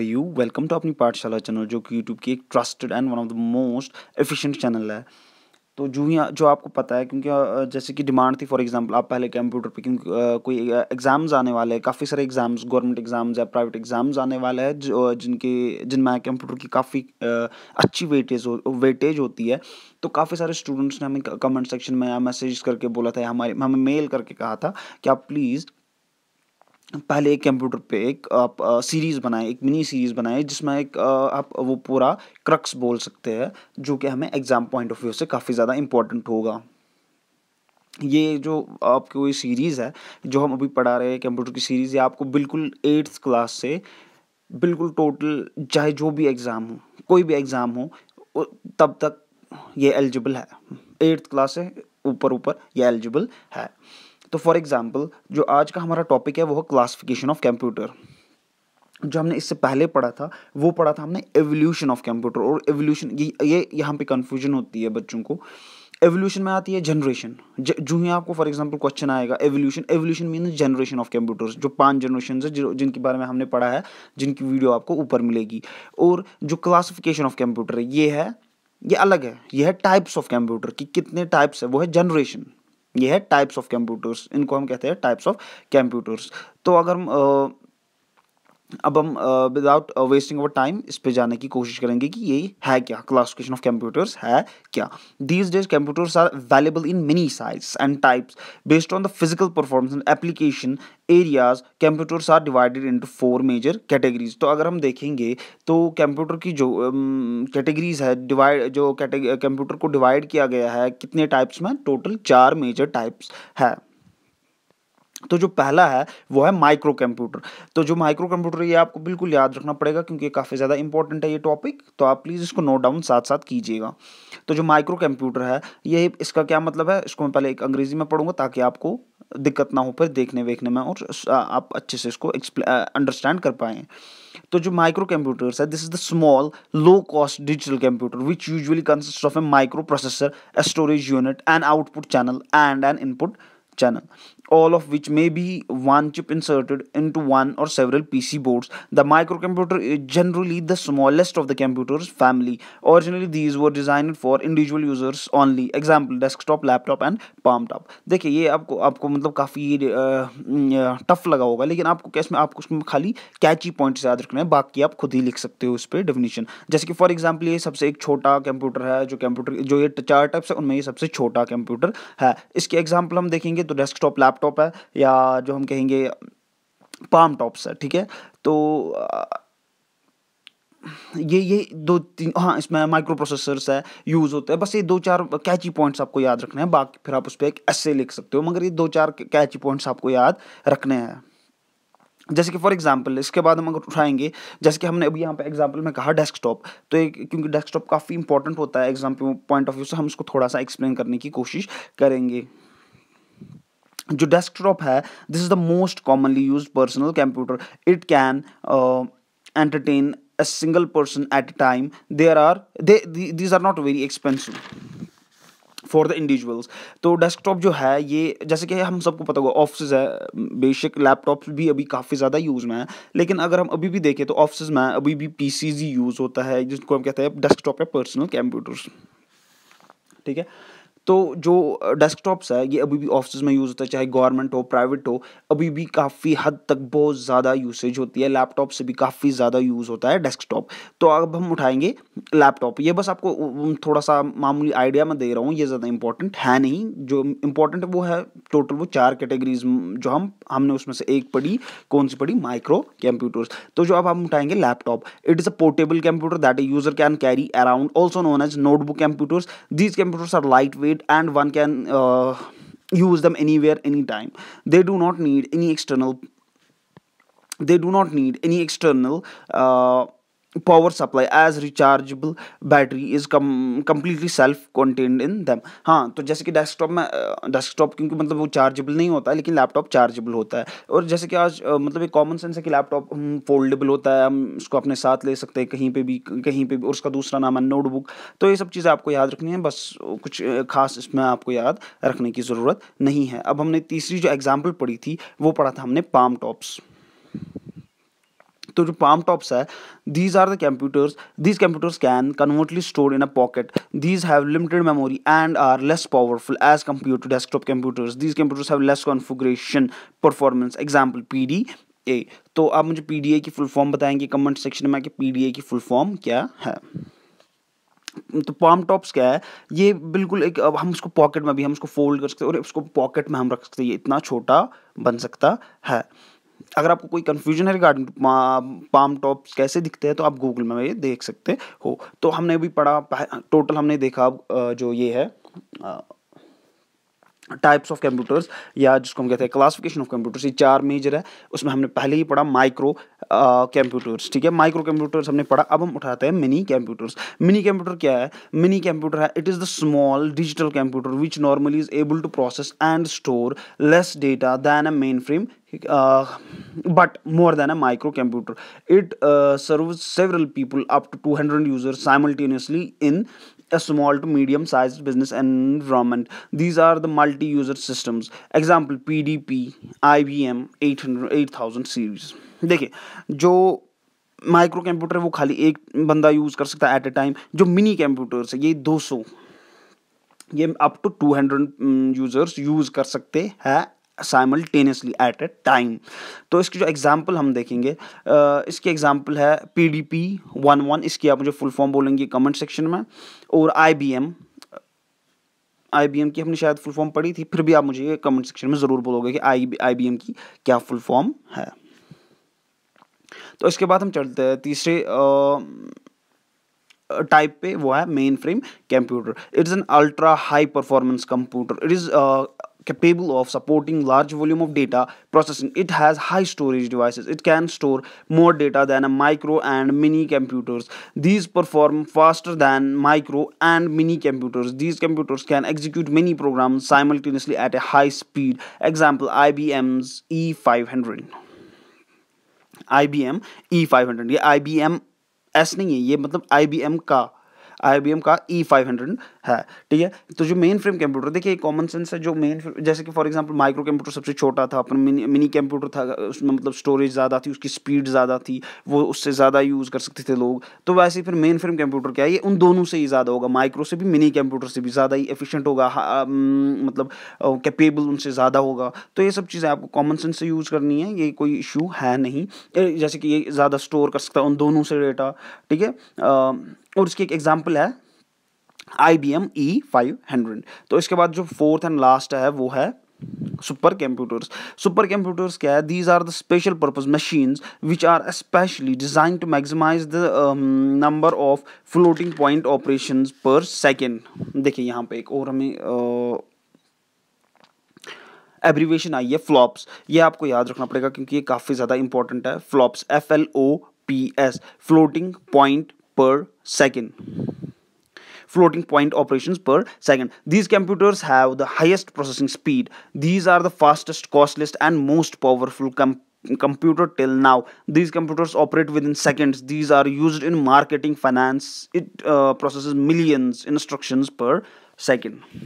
You welcome to अपनी पाठशाला channel जो कि यूट्यूब की एक trusted and one of the most efficient channel है। तो जो आपको पता है क्योंकि जैसे कि डिमांड थी फॉर एग्जांपल आप पहले कंप्यूटर पे क्योंकि कोई एग्ज़ाम्स आने वाले हैं, काफ़ी सारे एग्ज़ाम्स गवर्नमेंट एग्ज़ाम्स या प्राइवेट एग्ज़ाम्स आने वाले हैं जो जिनमें कंप्यूटर की काफ़ी अच्छी वेटेज होती है। तो काफ़ी सारे स्टूडेंट्स ने हमें कमेंट सेक्शन में या मैसेज करके बोला था, हमें मेल करके कहा था कि आप प्लीज़ पहले एक कंप्यूटर पे एक आप सीरीज़ बनाएँ, एक मिनी सीरीज़ बनाएँ जिसमें आप वो पूरा क्रक्स बोल सकते हैं, जो कि हमें एग्ज़ाम पॉइंट ऑफ व्यू से काफ़ी ज़्यादा इम्पोर्टेंट होगा। ये जो आपकी कोई सीरीज़ है, जो हम अभी पढ़ा रहे हैं कंप्यूटर की सीरीज़, ये आपको बिल्कुल 8th क्लास से बिल्कुल टोटल चाहे जो भी एग्ज़ाम हो, कोई भी एग्ज़ाम हो तब तक ये एलिजिबल है। 8th क्लास से ऊपर ये एलिजिबल है। तो फॉर एग्ज़ाम्पल जो आज का हमारा टॉपिक है वो है क्लासिफिकेशन ऑफ कंप्यूटर। जो हमने इससे पहले पढ़ा था वो पढ़ा था हमने एवोल्यूशन ऑफ कंप्यूटर। और एवोल्यूशन ये यहाँ पे कन्फ्यूजन होती है बच्चों को। एवोल्यूशन में आती है जनरेशन। जो ही आपको फॉर एग्जांपल क्वेश्चन आएगा evolution means generation of computers. जो 5 जनरेशन है जिनके बारे में हमने पढ़ा है, जिनकी वीडियो आपको ऊपर मिलेगी। और जो क्लासिफिकेशन ऑफ कंप्यूटर है ये अलग है। ये है टाइप्स ऑफ कंप्यूटर की कितने टाइप्स है, वो है जनरेशन। ये है टाइप्स ऑफ कंप्यूटर्स, इनको हम कहते हैं टाइप्स ऑफ कंप्यूटर्स। तो अगर अब हम विदाउट वेस्टिंग अवर टाइम इस पे जाने की कोशिश करेंगे कि ये है क्या, क्लासिफिकेशन ऑफ कंप्यूटर्स है क्या। These days computers are available in many size and types based on the physical performance and application areas. Computers are divided into 4 major categories. तो अगर हम देखेंगे तो कंप्यूटर की जो कैटेगरीज है, कंप्यूटर को डिवाइड किया गया है कितने टाइप्स में, टोटल 4 मेजर टाइप्स है। तो जो पहला है वो है माइक्रो कंप्यूटर। तो जो माइक्रो कंप्यूटर ये आपको बिल्कुल याद रखना पड़ेगा क्योंकि ये काफ़ी ज़्यादा इंपॉर्टेंट है ये टॉपिक। तो आप प्लीज़ इसको नोट डाउन साथ साथ कीजिएगा। तो जो माइक्रो कंप्यूटर है ये इसका क्या मतलब है, इसको मैं पहले एक अंग्रेजी में पढ़ूंगा ताकि आपको दिक्कत ना हो फिर देखने वेखने में और आप अच्छे से इसको अंडरस्टैंड कर पाएँ। तो जो माइक्रो कंप्यूटर्स है, this is the small low cost digital computer which usually consist of A micro processor, a storage unit, an output channel and an input channel, all of which may be one chip inserted into one or several PC boards. The microcomputer is generally the smallest of the computers family. Originally these were designed for individual users only. Example desktop, laptop and palm top. देखिए ये आपको मतलब काफ़ी tough लगा होगा, लेकिन आपको उसमें खाली कैची पॉइंट्स याद रखना है, बाकी आप खुद ही लिख सकते हो उस पर डेफिनेशन। जैसे कि फॉर एग्जांपल ये सबसे एक छोटा कंप्यूटर है, जो ये 4 टाइप्स है उनमें ये सबसे छोटा कंप्यूटर है। इसके एग्जांपल हम देखेंगे तो डेस्कटॉप, लैपटॉप है, या जो हम कहेंगे पाम टॉप्स है। ठीक है, तो ये 2-3 हाँ इसमें माइक्रो प्रोसेसर्स है यूज़ होते हैं। बस ये 2-4 कैची पॉइंट्स आपको याद रखने हैं, बाकी फिर आप उस पर एक ऐसे लिख सकते हो, मगर ये 2-4 कैची पॉइंट्स आपको याद रखने हैं। जैसे कि फॉर एग्जांपल इसके बाद हम अगर उठाएंगे, जैसे कि हमने अभी यहाँ पे एग्जांपल में कहा डेस्कटॉप, तो एक क्योंकि डेस्कटॉप काफ़ी इंपॉर्टेंट होता है एग्जाम पॉइंट ऑफ व्यू से, हम इसको थोड़ा सा एक्सप्लेन करने की कोशिश करेंगे। जो डेस्कटॉप है, this is the most commonly used personal computer. It can entertain a single person at a time. These are not very expensive for the individuals. तो डेस्कटॉप जो है ये जैसे कि हम सबको पता होगा ऑफिस है, बेशक लैपटॉप्स भी अभी काफ़ी ज़्यादा यूज़ में है, लेकिन अगर हम अभी भी देखें तो ऑफिस में अभी भी पीसीज ही यूज़ होता है, जिसको हम कहते हैं डेस्कटॉप या पर्सनल कंप्यूटर्स। ठीक है, तो जो डेस्कटॉप्स है ये अभी भी ऑफिस में यूज़ होता है, चाहे गवर्नमेंट हो प्राइवेट हो, अभी भी काफ़ी हद तक बहुत ज़्यादा यूसेज होती है। लैपटॉप से भी काफ़ी ज़्यादा यूज़ होता है डेस्कटॉप। तो अब हम उठाएंगे लैपटॉप। ये बस आपको थोड़ा सा मामूली आइडिया मैं दे रहा हूँ, ये ज़्यादा इंपॉर्टेंट है नहीं। जो इंपॉर्टेंट है वो है टोटल वो 4 कैटेगरीज जो हमने उसमें से एक पढ़ी, कौन सी पढ़ी, माइक्रो कंप्यूटर्स। तो जो अब हम उठाएंगे laptop, it is a portable computer that a user can carry around, also known as notebook computers. These computers are lightweight and one can use them anywhere, anytime. They do not need any external power supply as rechargeable battery is completely self-contained in them. हाँ, तो जैसे कि desktop क्योंकि मतलब वो chargeable नहीं होता है, लेकिन लैपटॉप चार्जेबल होता है। और जैसे कि आज मतलब एक कॉमन सेंस है कि लैपटॉप फोल्डेबल होता है, हम उसको अपने साथ ले सकते हैं कहीं पे भी, और उसका दूसरा नाम है नोटबुक। तो ये सब चीज़ें आपको याद रखनी है, बस कुछ खास इसमें आपको याद रखने की ज़रूरत नहीं है। अब हमने तीसरी जो एग्जाम्पल पढ़ी थी वो पढ़ा था हमने पाम टॉप्स। तो जो palm tops है, these are the computers. These computers can conveniently stored in a pocket. These have limited memory and are less powerful as compared to desktop computers. These computers have less configuration performance. Example PDA. तो आप मुझे PDA की full form बताएंगे comment section में कि PDA की full form क्या है। तो पाम टॉप्स क्या है, ये बिल्कुल एक, अब हम उसको पॉकेट में भी हम उसको फोल्ड कर सकते हैं और उसको पॉकेट में हम रख सकते हैं, ये इतना छोटा बन सकता है। अगर आपको कोई कंफ्यूजन है रिगार्डिंग पाम टॉप्स कैसे दिखते हैं तो आप गूगल में ये देख सकते हो। तो हमने अभी पढ़ा, टोटल हमने देखा जो ये है टाइप्स ऑफ कंप्यूटर्स या जिसको हम कहते हैं क्लासिफिकेशन ऑफ कंप्यूटर्स, ये 4 मेजर है। उसमें हमने पहले ही पढ़ा माइक्रो कंप्यूटर्स, ठीक है, माइक्रो कंप्यूटर्स हमने पढ़ा। अब हम उठाते हैं मिनी कंप्यूटर्स। मिनी कंप्यूटर क्या है? मिनी कंप्यूटर है, it is the small digital computer which normally is able to process and store less data than a mainframe but more than a microcomputer. It serves several people up to 200 users simultaneously in a small to medium sized business environment. These are the multi-user systems. Example PDP, IBM 8000 series. देखिए, जो micro computer है वो खाली एक बंदा use कर सकता है एट ए टाइम। जो मिनी कंप्यूटर्स है ये 200, ये अप टू 200 यूजर्स यूज कर सकते हैं साइमल्टेनियसली एट ए टाइम। तो इसकी जो एग्जांपल हम देखेंगे, इसकी एग्जांपल है PDP-11, इसकी आप मुझे फुल फॉर्म बोलेंगे कमेंट सेक्शन में। और IBM की हमने शायद फुल फॉर्म पढ़ी थी, फिर भी आप मुझे कमेंट सेक्शन में ज़रूर बोलोगे कि IBM की क्या फुल फॉर्म है। तो इसके बाद हम चलते हैं तीसरे टाइप पे, वो है main frame computer. It is an ultra high performance computer. It is capable of supporting large volume of data processing. It has high storage devices. It can store more data than a micro and mini computers. These perform faster than micro and mini computers. These computers can execute many programs simultaneously at a high speed. Example IBM's E500. IBM E500, ये IBM S नहीं है, ये मतलब IBM का E500 है, ठीक है। तो जो मेन फ्रेम कंप्यूटर, देखिए कॉमन सेंस है, जो मेन जैसे कि फॉर एग्जांपल माइक्रो कंप्यूटर सबसे छोटा था, अपन मिनी कंप्यूटर था, उसमें मतलब स्टोरेज ज़्यादा थी, उसकी स्पीड ज़्यादा थी, वो उससे ज़्यादा यूज़ कर सकते थे लोग। तो वैसे ही फिर मेन फ्रेम कंप्यूटर क्या है, ये उन दोनों से ही ज़्यादा होगा, माइक्रो से भी मिनी कंप्यूटर से भी ज़्यादा ही एफिशिएंट होगा, मतलब कैपेबल उनसे ज़्यादा होगा। तो ये सब चीज़ें आपको कॉमन सेंस से यूज़ करनी है, ये कोई इशू है नहीं। जैसे कि ये ज़्यादा स्टोर कर सकता है उन दोनों से डेटा, ठीक है। और इसकी एक एग्जांपल है IBM E500। तो इसके बाद जो फोर्थ एंड लास्ट है वो है सुपर कंप्यूटर्स। सुपर कंप्यूटर्स क्या है? These are the special purpose machines which are specially design to maximise the number of floating point operations per second. देखिए यहाँ पे एक और हमें एब्रीवेशन आई है फ्लॉप्स, ये आपको याद रखना पड़ेगा क्योंकि ये काफ़ी ज़्यादा इंपॉर्टेंट है। फ्लॉप्स FLOPS, फ्लोटिंग पॉइंट पर second, floating point operations per second. These computers have the highest processing speed. These are the fastest, costliest and most powerful computer till now. These computers operate within seconds. These are used in marketing, finance. It processes millions instructions per second.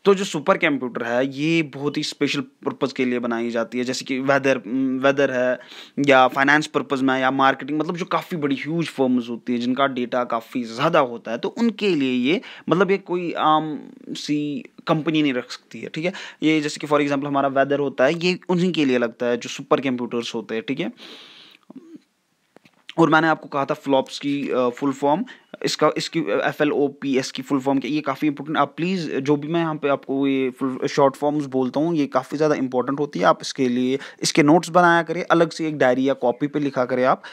तो जो super computer है ये बहुत ही special purpose के लिए बनाई जाती है, जैसे कि वेदर है या फाइनेंस पर्पज़ में या मार्केटिंग, मतलब जो काफ़ी बड़ी ह्यूज फर्म्स होती है जिनका डेटा काफ़ी ज़्यादा होता है, तो उनके लिए ये मतलब ये कोई आम सी कंपनी नहीं रख सकती है, ठीक है। ये जैसे कि फॉर एग्जांपल हमारा वेदर होता है, ये उन्हीं के लिए लगता है जो सुपर कंप्यूटर्स होते हैं, ठीक है। और मैंने आपको कहा था फ्लॉप्स की फुल फॉर्म, इसकी FLOPS की फुल फॉर्म क्या, ये काफ़ी इंपॉर्टेंट। आप प्लीज़ जो भी मैं यहाँ पे आपको ये फुल शॉर्ट फॉर्म्स बोलता हूँ ये काफ़ी ज़्यादा इंपॉर्टेंट होती है, आप इसके लिए इसके नोट्स बनाया करें, अलग से एक डायरी या कॉपी पे लिखा करें आप।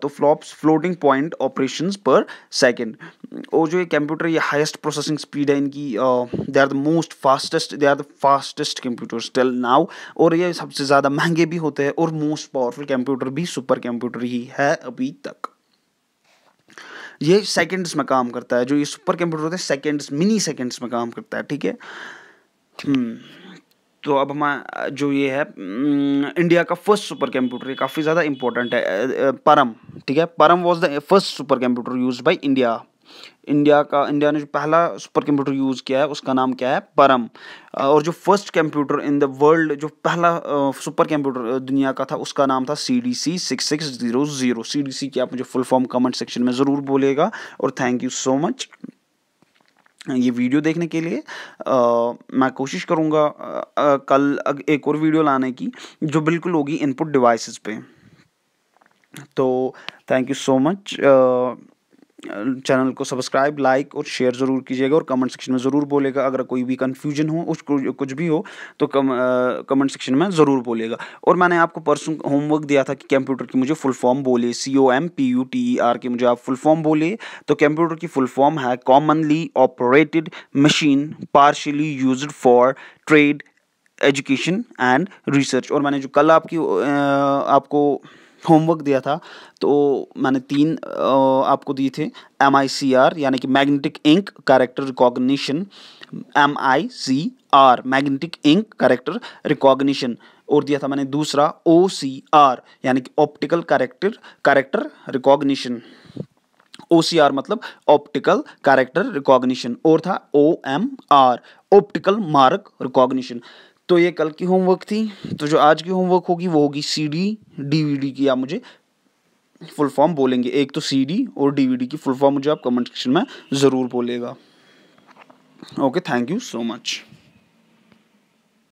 तो flops floating point operations per second. और जो ये कंप्यूटर ये हाईएस्ट प्रोसेसिंग स्पीड है इनकी, they are the fastest computers till now, और ये सबसे ज़्यादा महंगे भी होते हैं, और मोस्ट पावरफुल कंप्यूटर भी सुपर कंप्यूटर ही है अभी तक। ये सेकंड्स में काम करता है, जो ये सुपर कंप्यूटर होते हैं सेकंड्स, मिनी सेकंड्स में काम करता है, ठीक है। तो अब हम जो ये है इंडिया का फर्स्ट सुपर कंप्यूटर, ये काफ़ी ज़्यादा इंपॉर्टेंट है, परम, ठीक है। परम was the first super computer used by India. India ने जो पहला सुपर कंप्यूटर यूज़ किया है उसका नाम क्या है, परम। और जो first computer in the world, जो पहला सुपर कंप्यूटर दुनिया का था, उसका नाम था CDC 6600। CDC की आप मुझे फुल फॉर्म कमेंट सेक्शन में ज़रूर बोलिएगा। और थैंक यू सो मच ये वीडियो देखने के लिए। मैं कोशिश करूँगा कल एक और वीडियो लाने की जो बिल्कुल होगी इनपुट डिवाइसेस पे। तो thank you so much. Channel को सब्सक्राइब, लाइक और शेयर ज़रूर कीजिएगा और कमेंट सेक्शन में ज़रूर बोलेगा अगर कोई भी कन्फ्यूजन हो, उसको कुछ भी हो तो कमेंट सेक्शन में ज़रूर बोलेगा। और मैंने आपको परसों होमवर्क दिया था कि कंप्यूटर की मुझे फुल फॉर्म बोलिए, COMPUTER की मुझे आप फुल फॉर्म बोलिए। तो कंप्यूटर की फुल फॉर्म है commonly operated machine partially used for trade, education and research. और मैंने जो कल आपको होमवर्क दिया था तो मैंने 3 आपको दिए थे, MICR यानी कि magnetic ink character recognition, MICR magnetic ink character recognition, और दिया था मैंने दूसरा OCR यानी कि ऑप्टिकल कैरेक्टर रिकॉग्निशन। OCR मतलब ऑप्टिकल कैरेक्टर रिकॉग्निशन, और था OMR ऑप्टिकल मार्क रिकॉग्निशन। तो ये कल की होमवर्क थी। तो जो आज की होमवर्क होगी वो होगी CD DVD की। आप मुझे फुल फॉर्म बोलेंगे, एक तो CD और DVD की फुल फॉर्म मुझे आप कमेंट सेक्शन में ज़रूर बोलेगा। Okay, thank you so much.